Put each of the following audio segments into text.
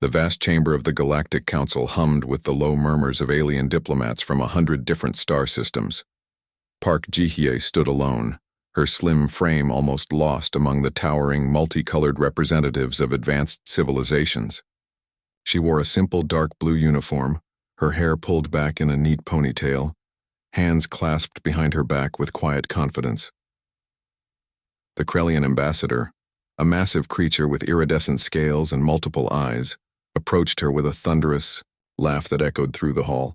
The vast chamber of the Galactic Council hummed with the low murmurs of alien diplomats from 100 different star systems. Park Ji-hye stood alone, her slim frame almost lost among the towering, multicolored representatives of advanced civilizations. She wore a simple dark blue uniform, her hair pulled back in a neat ponytail, hands clasped behind her back with quiet confidence. The Krellian ambassador, a massive creature with iridescent scales and multiple eyes, approached her with a thunderous laugh that echoed through the hall.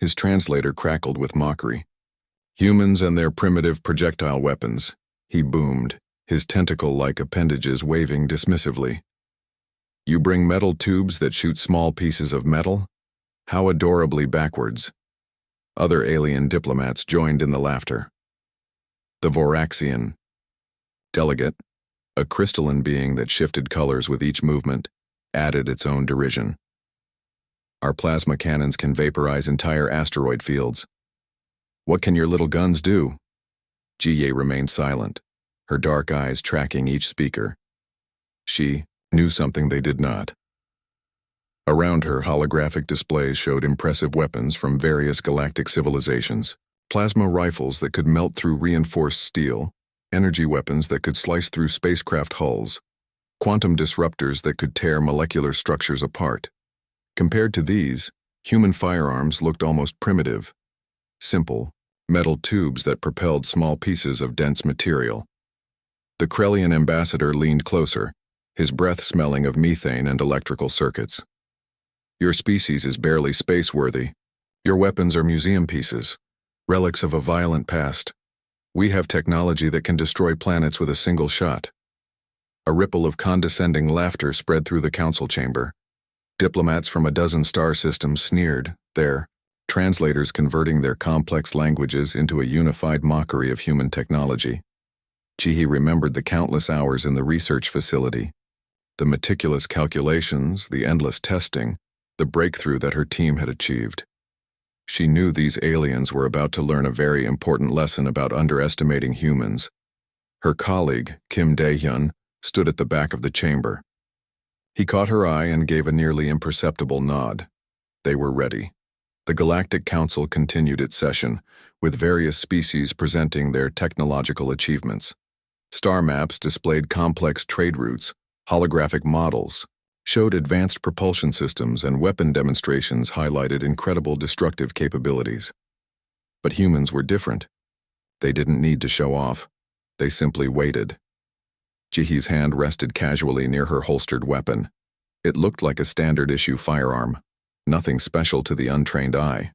His translator crackled with mockery. "Humans and their primitive projectile weapons," he boomed, his tentacle-like appendages waving dismissively. "You bring metal tubes that shoot small pieces of metal? How adorably backwards." Other alien diplomats joined in the laughter. The Voraxian delegate, a crystalline being that shifted colors with each movement, added its own derision. "Our plasma cannons can vaporize entire asteroid fields. What can your little guns do?" Ji-hye remained silent, her dark eyes tracking each speaker. She knew something they did not. Around her, holographic displays showed impressive weapons from various galactic civilizations, plasma rifles that could melt through reinforced steel, energy weapons that could slice through spacecraft hulls, quantum disruptors that could tear molecular structures apart. Compared to these, human firearms looked almost primitive. Simple, metal tubes that propelled small pieces of dense material. The Krellian ambassador leaned closer, his breath smelling of methane and electrical circuits. "Your species is barely space-worthy. Your weapons are museum pieces, relics of a violent past. We have technology that can destroy planets with a single shot." A ripple of condescending laughter spread through the council chamber. Diplomats from a dozen star systems sneered, their translators converting their complex languages into a unified mockery of human technology. Ji-hye remembered the countless hours in the research facility, the meticulous calculations, the endless testing, the breakthrough that her team had achieved. She knew these aliens were about to learn a very important lesson about underestimating humans. Her colleague, Kim Dae-hyun, stood at the back of the chamber. He caught her eye and gave a nearly imperceptible nod. They were ready. The Galactic Council continued its session, with various species presenting their technological achievements. Star maps displayed complex trade routes, holographic models, showed advanced propulsion systems, and weapon demonstrations highlighted incredible destructive capabilities. But humans were different. They didn't need to show off. They simply waited. Ji-hye's hand rested casually near her holstered weapon. It looked like a standard-issue firearm, nothing special to the untrained eye.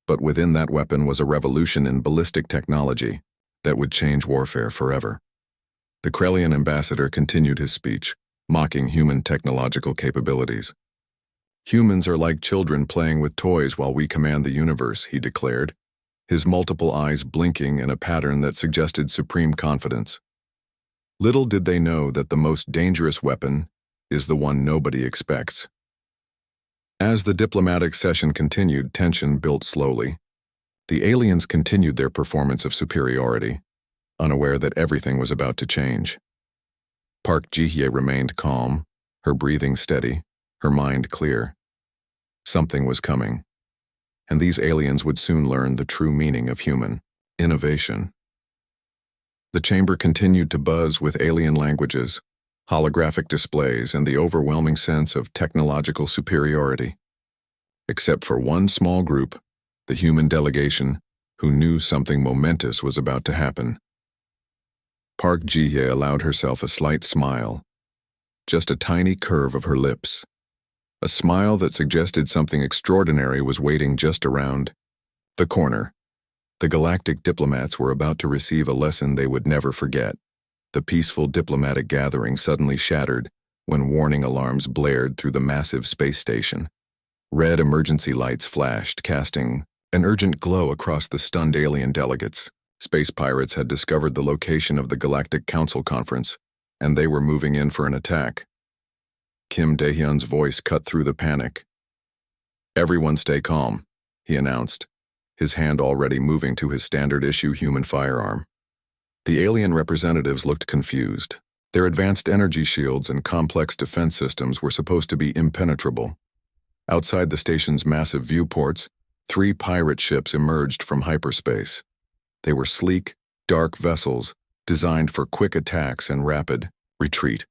But within that weapon was a revolution in ballistic technology that would change warfare forever. The Krellian ambassador continued his speech, mocking human technological capabilities. "Humans are like children playing with toys while we command the universe," he declared, his multiple eyes blinking in a pattern that suggested supreme confidence. Little did they know that the most dangerous weapon is the one nobody expects. As the diplomatic session continued, tension built slowly. The aliens continued their performance of superiority, unaware that everything was about to change. Park Ji-hye remained calm, her breathing steady, her mind clear. Something was coming, and these aliens would soon learn the true meaning of human innovation. The chamber continued to buzz with alien languages, holographic displays, and the overwhelming sense of technological superiority. Except for one small group, the human delegation, who knew something momentous was about to happen. Park Ji-hye allowed herself a slight smile, just a tiny curve of her lips. A smile that suggested something extraordinary was waiting just around the corner. The galactic diplomats were about to receive a lesson they would never forget. The peaceful diplomatic gathering suddenly shattered when warning alarms blared through the massive space station. Red emergency lights flashed, casting an urgent glow across the stunned alien delegates. Space pirates had discovered the location of the Galactic Council conference, and they were moving in for an attack. Kim Dae-hyun's voice cut through the panic. "Everyone stay calm," he announced, his hand already moving to his standard-issue human firearm. The alien representatives looked confused, Their advanced energy shields and complex defense systems were supposed to be impenetrable. Outside the station's massive viewports, 3 pirate ships emerged from hyperspace. They were sleek, dark vessels designed for quick attacks and rapid retreat.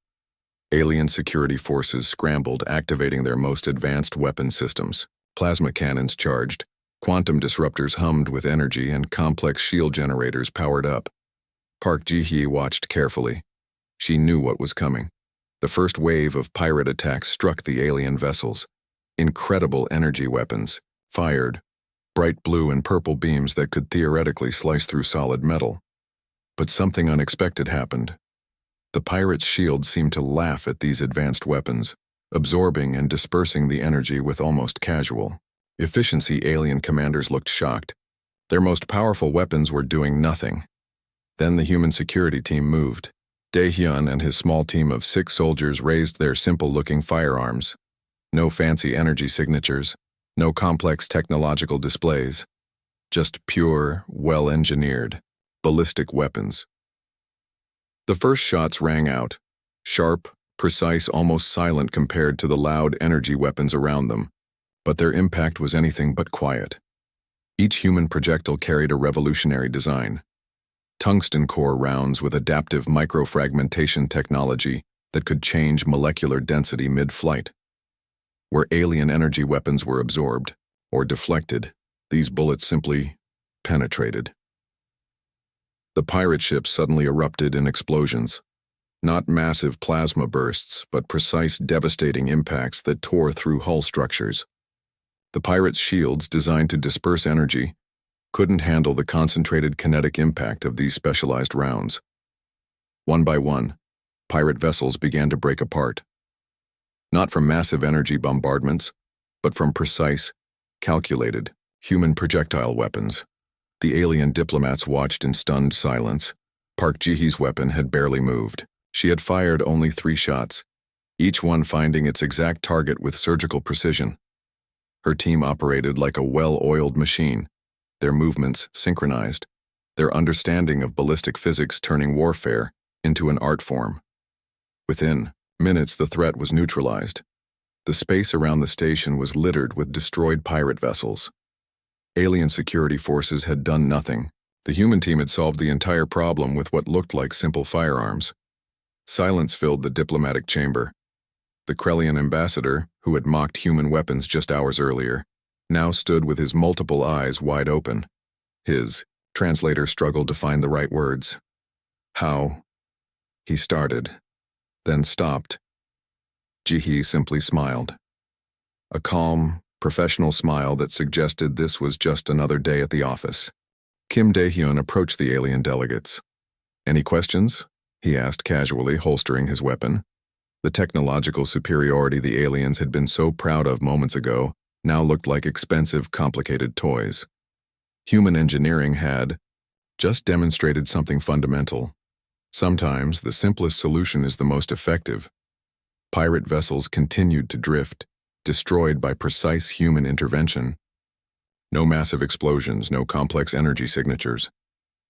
Alien security forces scrambled, activating their most advanced weapon systems. Plasma cannons charged, quantum disruptors hummed with energy, and complex shield generators powered up. Park Ji-hye watched carefully. She knew what was coming. The first wave of pirate attacks struck the alien vessels. Incredible energy weapons, fired, bright blue and purple beams that could theoretically slice through solid metal. But something unexpected happened. The pirates' shields seemed to laugh at these advanced weapons, absorbing and dispersing the energy with almost casual efficiency. Alien commanders looked shocked. Their most powerful weapons were doing nothing. Then the human security team moved. Dae-hyun and his small team of 6 soldiers raised their simple-looking firearms. No fancy energy signatures, no complex technological displays. Just pure, well-engineered, ballistic weapons. The first shots rang out, sharp, precise, almost silent compared to the loud energy weapons around them, but their impact was anything but quiet. Each human projectile carried a revolutionary design. Tungsten core rounds with adaptive microfragmentation technology that could change molecular density mid-flight. Where alien energy weapons were absorbed or deflected, these bullets simply penetrated. The pirate ships suddenly erupted in explosions. Not massive plasma bursts, but precise, devastating impacts that tore through hull structures. The pirates' shields, designed to disperse energy, couldn't handle the concentrated kinetic impact of these specialized rounds. One by one, pirate vessels began to break apart. Not from massive energy bombardments, but from precise, calculated, human projectile weapons. The alien diplomats watched in stunned silence. Park Ji-hye's weapon had barely moved. She had fired only 3 shots, each one finding its exact target with surgical precision. Her team operated like a well-oiled machine, their movements synchronized, their understanding of ballistic physics turning warfare into an art form. Within minutes, the threat was neutralized. The space around the station was littered with destroyed pirate vessels. Alien security forces had done nothing. The human team had solved the entire problem with what looked like simple firearms. Silence filled the diplomatic chamber. The Krellian ambassador, who had mocked human weapons just hours earlier, now stood with his multiple eyes wide open. His translator struggled to find the right words. How? He started, then stopped. Ji-hye simply smiled. A calm, professional smile that suggested this was just another day at the office. Kim Dae-hyun approached the alien delegates. "Any questions?" he asked casually, holstering his weapon. The technological superiority the aliens had been so proud of moments ago now looked like expensive, complicated toys. Human engineering had just demonstrated something fundamental. Sometimes the simplest solution is the most effective. Pirate vessels continued to drift, destroyed by precise human intervention. No massive explosions, no complex energy signatures.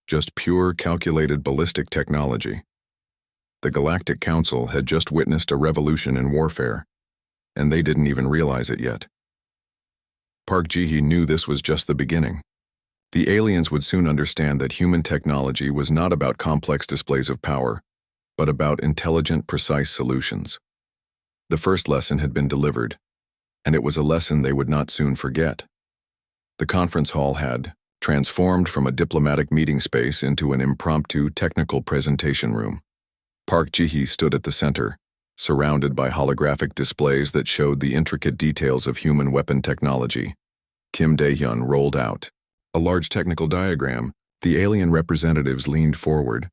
Just pure, calculated ballistic technology. The Galactic Council had just witnessed a revolution in warfare, and they didn't even realize it yet. Park Ji-hye knew this was just the beginning. The aliens would soon understand that human technology was not about complex displays of power, but about intelligent, precise solutions. The first lesson had been delivered, and it was a lesson they would not soon forget. The conference hall had transformed from a diplomatic meeting space into an impromptu technical presentation room. Park Ji-hye stood at the center, surrounded by holographic displays that showed the intricate details of human weapon technology. Kim Dae-hyun rolled out a large technical diagram. The alien representatives leaned forward,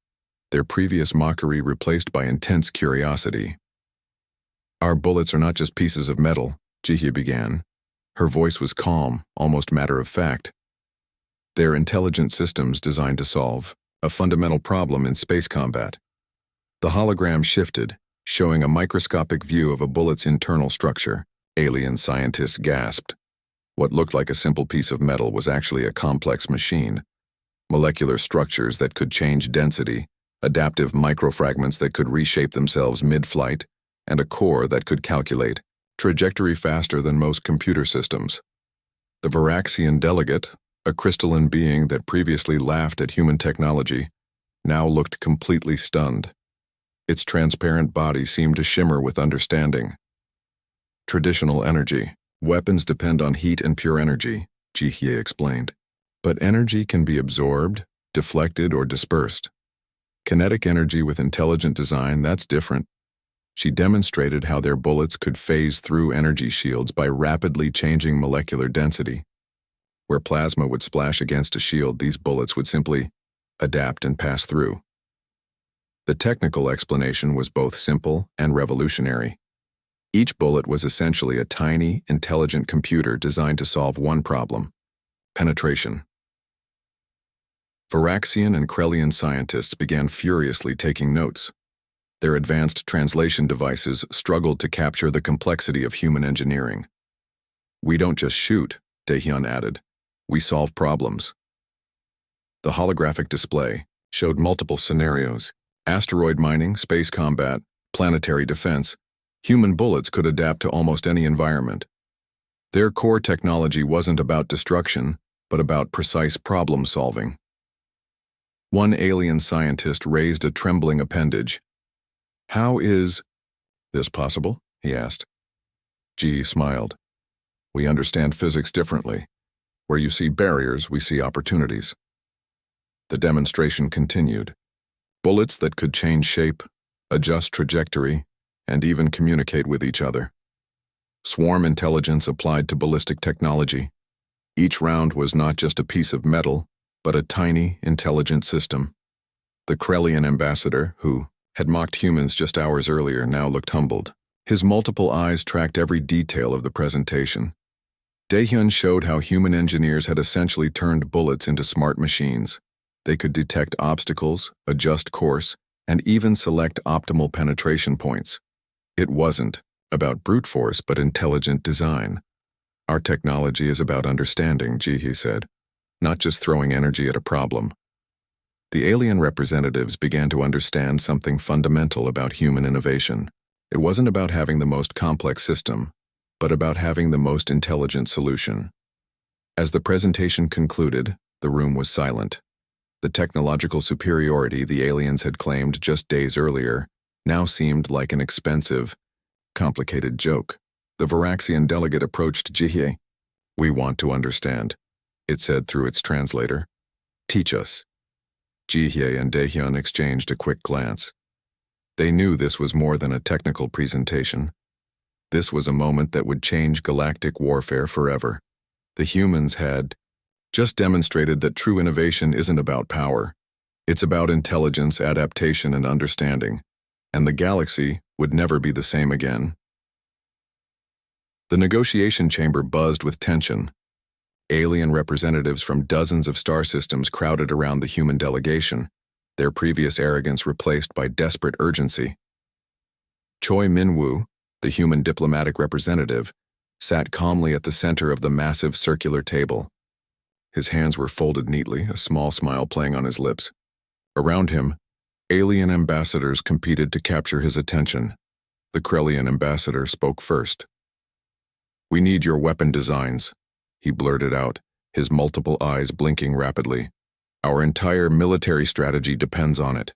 their previous mockery replaced by intense curiosity. "Our bullets are not just pieces of metal," Ji-hye began. Her voice was calm, almost matter-of-fact. "They're intelligent systems designed to solve a fundamental problem in space combat." The hologram shifted, showing a microscopic view of a bullet's internal structure. Alien scientists gasped. What looked like a simple piece of metal was actually a complex machine. Molecular structures that could change density, adaptive microfragments that could reshape themselves mid-flight, and a core that could calculate trajectory faster than most computer systems. The Varaxian delegate, a crystalline being that previously laughed at human technology, now looked completely stunned. Its transparent body seemed to shimmer with understanding. Traditional energy. Weapons depend on heat and pure energy, Jihye explained. But energy can be absorbed, deflected, or dispersed. Kinetic energy with intelligent design, that's different. She demonstrated how their bullets could phase through energy shields by rapidly changing molecular density. Where plasma would splash against a shield, these bullets would simply adapt and pass through. The technical explanation was both simple and revolutionary. Each bullet was essentially a tiny, intelligent computer designed to solve one problem: penetration. Varaxian and Krellian scientists began furiously taking notes. Their advanced translation devices struggled to capture the complexity of human engineering. "We don't just shoot," Daehyun added. "We solve problems." The holographic display showed multiple scenarios: asteroid mining, space combat, planetary defense. Human bullets could adapt to almost any environment. Their core technology wasn't about destruction, but about precise problem solving. One alien scientist raised a trembling appendage. "How is this possible?" he asked. Ji smiled. "We understand physics differently. Where you see barriers, we see opportunities." The demonstration continued. Bullets that could change shape, adjust trajectory, and even communicate with each other. Swarm intelligence applied to ballistic technology. Each round was not just a piece of metal, but a tiny, intelligent system. The Krellian ambassador, who had mocked humans just hours earlier, now looked humbled. His multiple eyes tracked every detail of the presentation. Daehyun showed how human engineers had essentially turned bullets into smart machines. They could detect obstacles, adjust course, and even select optimal penetration points. It wasn't about brute force, but intelligent design. "Our technology is about understanding," Jihye said, "not just throwing energy at a problem." The alien representatives began to understand something fundamental about human innovation. It wasn't about having the most complex system, but about having the most intelligent solution. As the presentation concluded, the room was silent. The technological superiority the aliens had claimed just days earlier now seemed like an expensive, complicated joke. The Varaxian delegate approached Jihye. "We want to understand," it said through its translator. "Teach us." Jihye and Daehyun exchanged a quick glance. They knew this was more than a technical presentation. This was a moment that would change galactic warfare forever. The humans had just demonstrated that true innovation isn't about power. It's about intelligence, adaptation, and understanding. And the galaxy would never be the same again. The negotiation chamber buzzed with tension. Alien representatives from dozens of star systems crowded around the human delegation, their previous arrogance replaced by desperate urgency. Choi Min-woo, the human diplomatic representative, sat calmly at the center of the massive circular table. His hands were folded neatly, a small smile playing on his lips. Around him, alien ambassadors competed to capture his attention. The Krellian ambassador spoke first. "We need your weapon designs," he blurted out, his multiple eyes blinking rapidly. "Our entire military strategy depends on it."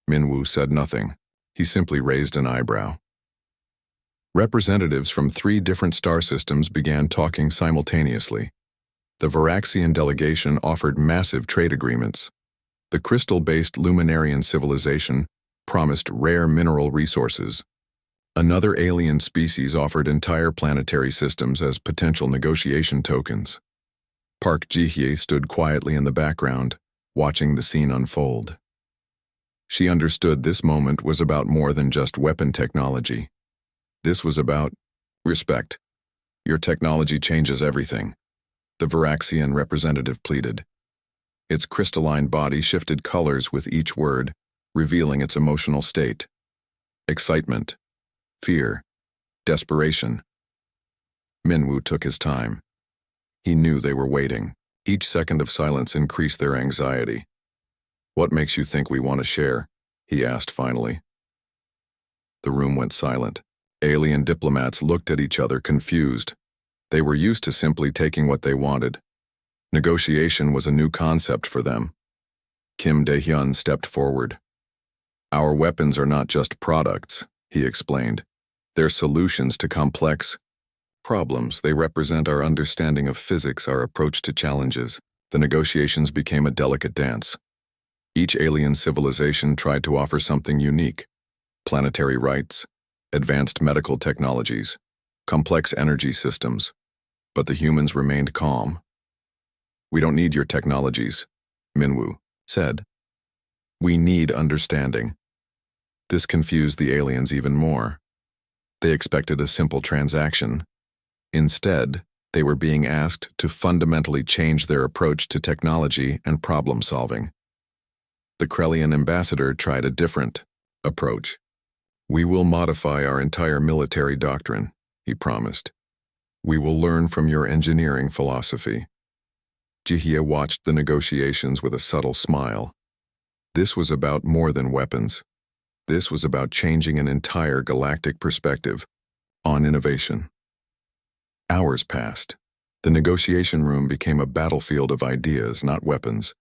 Min-woo said nothing. He simply raised an eyebrow. Representatives from 3 different star systems began talking simultaneously. The Varaxian delegation offered massive trade agreements. The crystal-based Luminarian civilization promised rare mineral resources. Another alien species offered entire planetary systems as potential negotiation tokens. Park Ji-hye stood quietly in the background, watching the scene unfold. She understood this moment was about more than just weapon technology. This was about respect. "Your technology changes everything," the Varaxian representative pleaded. Its crystalline body shifted colors with each word, revealing its emotional state. Excitement, fear, desperation. Min-woo took his time. He knew they were waiting. Each second of silence increased their anxiety. What makes you think we want to share? He asked finally. The room went silent. Alien diplomats looked at each other confused. They were used to simply taking what they wanted. Negotiation was a new concept for them. Kim Dae-hyun stepped forward. Our weapons are not just products, he explained. They're solutions to complex problems. They represent our understanding of physics, our approach to challenges. The negotiations became a delicate dance. Each alien civilization tried to offer something unique: planetary rights, advanced medical technologies, complex energy systems. But the humans remained calm. We don't need your technologies, Minwoo said. We need understanding. This confused the aliens even more. They expected a simple transaction. Instead, they were being asked to fundamentally change their approach to technology and problem-solving. The Krellian ambassador tried a different approach. We will modify our entire military doctrine, he promised. We will learn from your engineering philosophy. Ji-hye watched the negotiations with a subtle smile. This was about more than weapons. This was about changing an entire galactic perspective on innovation. Hours passed. The negotiation room became a battlefield of ideas, not weapons.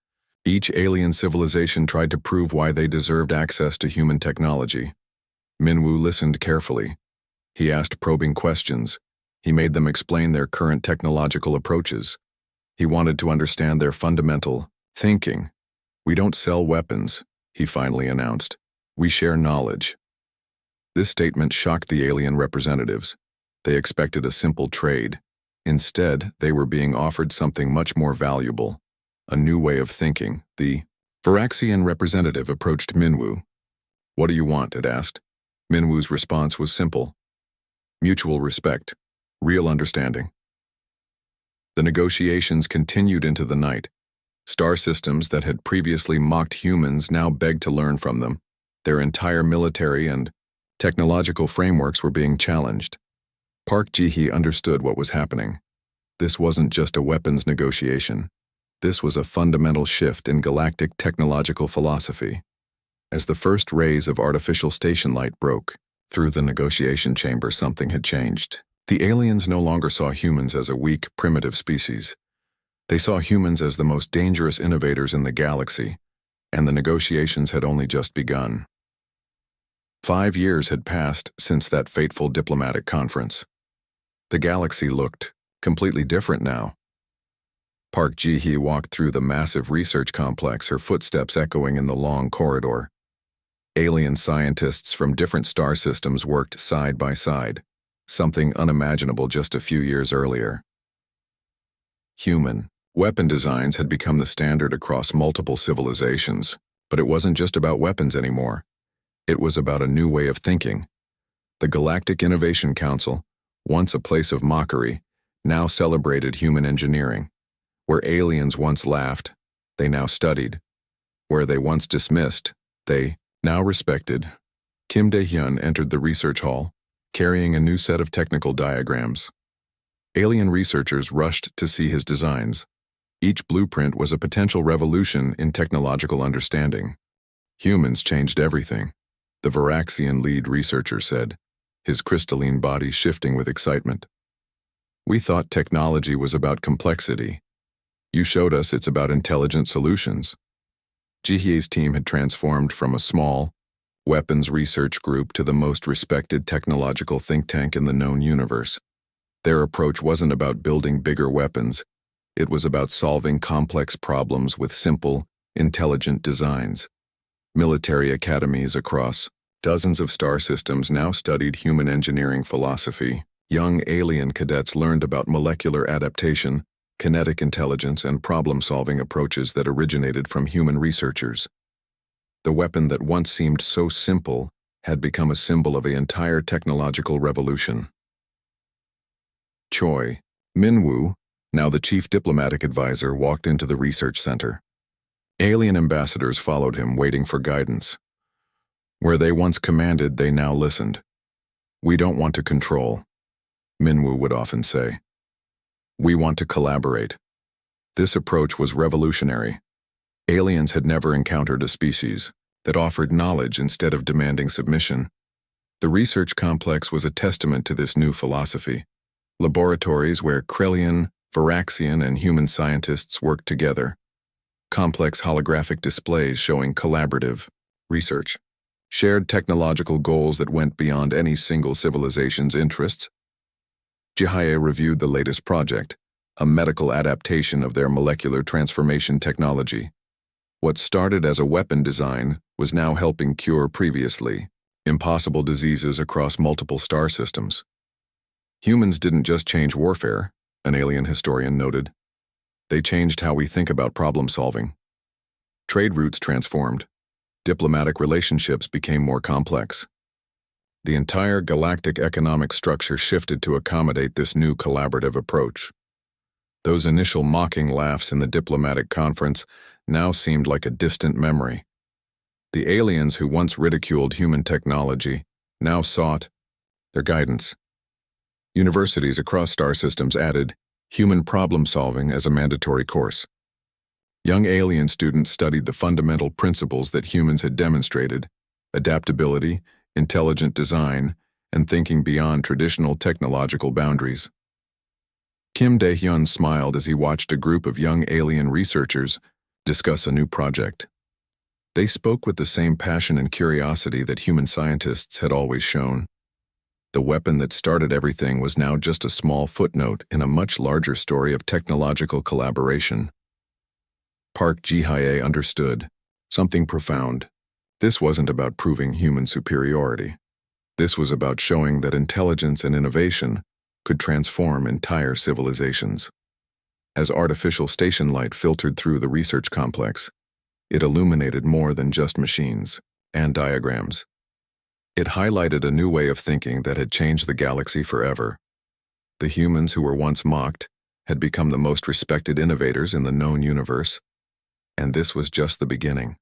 Each alien civilization tried to prove why they deserved access to human technology. Minwoo listened carefully. He asked probing questions. He made them explain their current technological approaches. He wanted to understand their fundamental thinking. We don't sell weapons, he finally announced. We share knowledge. This statement shocked the alien representatives. They expected a simple trade. Instead, they were being offered something much more valuable: a new way of thinking. The Varaxian representative approached Minwoo. What do you want? It asked. Minwoo's response was simple: mutual respect, real understanding. The negotiations continued into the night. Star systems that had previously mocked humans now begged to learn from them. Their entire military and technological frameworks were being challenged. Park Ji-hye understood what was happening. This wasn't just a weapons negotiation. This was a fundamental shift in galactic technological philosophy. As the first rays of artificial station light broke through the negotiation chamber, something had changed. The aliens no longer saw humans as a weak, primitive species. They saw humans as the most dangerous innovators in the galaxy, and the negotiations had only just begun. 5 years had passed since that fateful diplomatic conference. The galaxy looked completely different now. Park Ji-hye walked through the massive research complex, her footsteps echoing in the long corridor. Alien scientists from different star systems worked side by side, something unimaginable just a few years earlier. Human weapon designs had become the standard across multiple civilizations, but it wasn't just about weapons anymore. It was about a new way of thinking. The Galactic Innovation Council, once a place of mockery, now celebrated human engineering. Where aliens once laughed, they now studied. Where they once dismissed, they now respected. Kim Dae-hyun entered the research hall, carrying a new set of technical diagrams. Alien researchers rushed to see his designs. Each blueprint was a potential revolution in technological understanding. Humans changed everything, the Varaxian lead researcher said, his crystalline body shifting with excitement. We thought technology was about complexity. You showed us it's about intelligent solutions. Ji-hye's team had transformed from a small, weapons research group to the most respected technological think tank in the known universe. Their approach wasn't about building bigger weapons. It was about solving complex problems with simple, intelligent designs. Military academies across dozens of star systems now studied human engineering philosophy. Young alien cadets learned about molecular adaptation, kinetic intelligence, and problem-solving approaches that originated from human researchers. The weapon that once seemed so simple had become a symbol of an entire technological revolution. Choi Minwoo, now the chief diplomatic advisor, walked into the research center. Alien ambassadors followed him, waiting for guidance. Where they once commanded, they now listened. We don't want to control, Minwoo would often say. We want to collaborate. This approach was revolutionary. Aliens had never encountered a species that offered knowledge instead of demanding submission. The research complex was a testament to this new philosophy. Laboratories where Krellian, Varaxian, and human scientists worked together. Complex holographic displays showing collaborative research. Shared technological goals that went beyond any single civilization's interests. HFY reviewed the latest project, a medical adaptation of their molecular transformation technology. What started as a weapon design was now helping cure previously impossible diseases across multiple star systems. Humans didn't just change warfare, an alien historian noted. They changed how we think about problem solving. Trade routes transformed. Diplomatic relationships became more complex. The entire galactic economic structure shifted to accommodate this new collaborative approach. Those initial mocking laughs in the diplomatic conference now seemed like a distant memory. The aliens who once ridiculed human technology now sought their guidance. Universities across star systems added human problem-solving as a mandatory course. Young alien students studied the fundamental principles that humans had demonstrated: adaptability, intelligent design, and thinking beyond traditional technological boundaries. Kim Dae-hyun smiled as he watched a group of young alien researchers discuss a new project. They spoke with the same passion and curiosity that human scientists had always shown. The weapon that started everything was now just a small footnote in a much larger story of technological collaboration. Park Ji-hye understood something profound. This wasn't about proving human superiority. This was about showing that intelligence and innovation could transform entire civilizations. As artificial station light filtered through the research complex, it illuminated more than just machines and diagrams. It highlighted a new way of thinking that had changed the galaxy forever. The humans who were once mocked had become the most respected innovators in the known universe, and this was just the beginning.